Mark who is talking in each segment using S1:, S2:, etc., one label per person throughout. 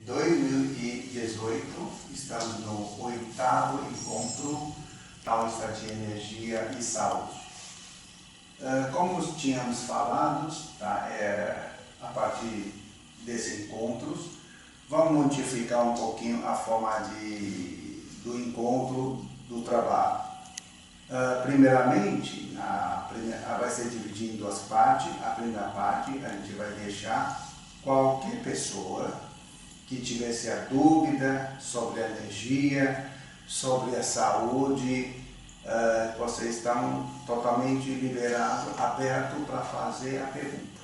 S1: 2018, estamos no 8º encontro Taoísta de Energia e Saúde. Como tínhamos falado, tá, a partir desses encontros, vamos modificar um pouquinho a forma do encontro do trabalho. Primeiramente, vai ser dividido em duas partes. A primeira parte a gente vai deixar qualquer pessoa que tivesse a dúvida sobre a energia, sobre a saúde, vocês estão totalmente liberados, abertos para fazer a pergunta.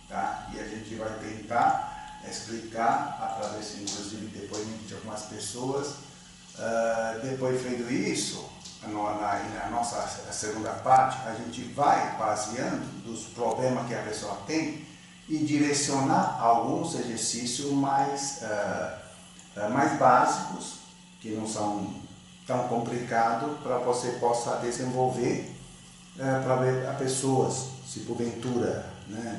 S1: Tá? E a gente vai tentar explicar, através inclusive depoimento de algumas pessoas. Depois feito isso, na nossa segunda parte, a gente vai baseando dos problemas que a pessoa tem e direcionar alguns exercícios mais básicos, que não são tão complicados, para você possa desenvolver, para ver a pessoas, se porventura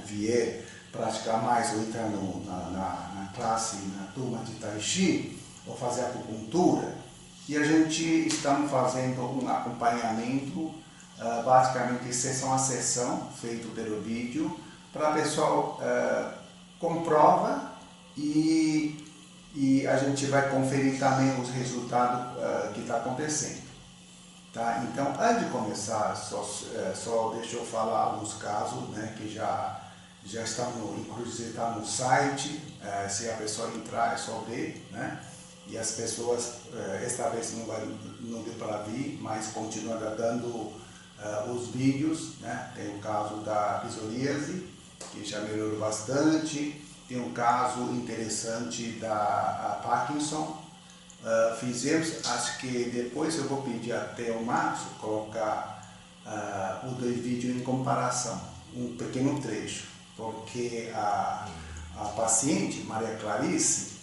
S1: vier praticar mais ou entrar na classe, na turma de Tai Chi, ou fazer acupuntura. E a gente está fazendo um acompanhamento, basicamente sessão a sessão, feito pelo vídeo, para o pessoal comprova e a gente vai conferir também os resultados que está acontecendo. Tá? Então, antes de começar, só deixa eu falar alguns casos, que já estão, inclusive está no site, se a pessoa entrar é só ver, e as pessoas, esta vez não deu para vir, mas continua dando os vídeos, Tem o caso da psoríase, que já melhorou bastante, tem um caso interessante da Parkinson. Fizemos, acho que depois eu vou pedir até o Márcio colocar os dois vídeos em comparação, um pequeno trecho, porque a paciente, Maria Clarice,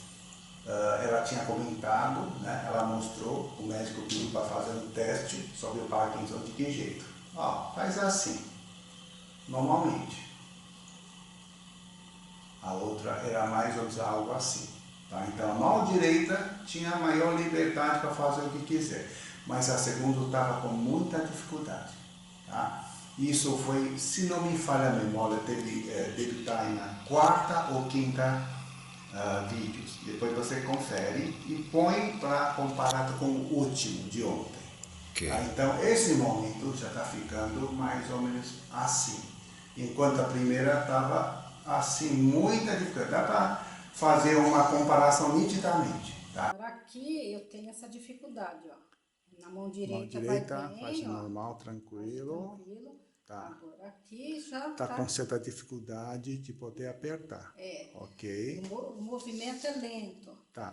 S1: ela tinha comentado, ela mostrou, o médico pediu para fazer um teste sobre o Parkinson de que jeito. Faz assim, normalmente. A outra era mais ou menos algo assim. Tá? Então a mão direita tinha maior liberdade para fazer o que quiser, mas a segunda estava com muita dificuldade. Tá? Isso foi, se não me falha a memória, deve estar na 4ª ou 5ª vídeos. Depois você confere e põe para comparar com o último de ontem. Okay. Tá? Então esse momento já está ficando mais ou menos assim. Enquanto a primeira estava assim, muita dificuldade. Dá para fazer uma comparação nitidamente. Tá?
S2: Agora aqui eu tenho essa dificuldade, ó. Na mão direita,
S1: faz normal, tranquilo. Tá.
S2: Agora aqui já
S1: tá com certa dificuldade de poder apertar. Ok.
S2: O movimento é lento.
S1: Tá.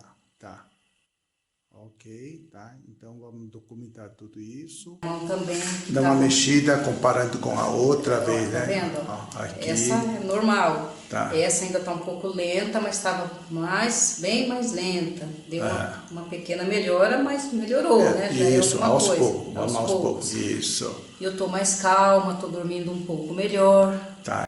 S1: Ok, tá? Então vamos documentar tudo isso.
S2: Também.
S1: Dá uma mexida comparando com a outra vez,
S2: Tá vendo? Aqui. Essa é normal. Tá. Essa ainda está um pouco lenta, mas estava bem mais lenta. Deu uma pequena melhora, mas melhorou, né? Já
S1: isso,
S2: aos poucos.
S1: Vamos aos poucos. Isso.
S2: E eu estou mais calma, estou dormindo um pouco melhor.
S1: Tá.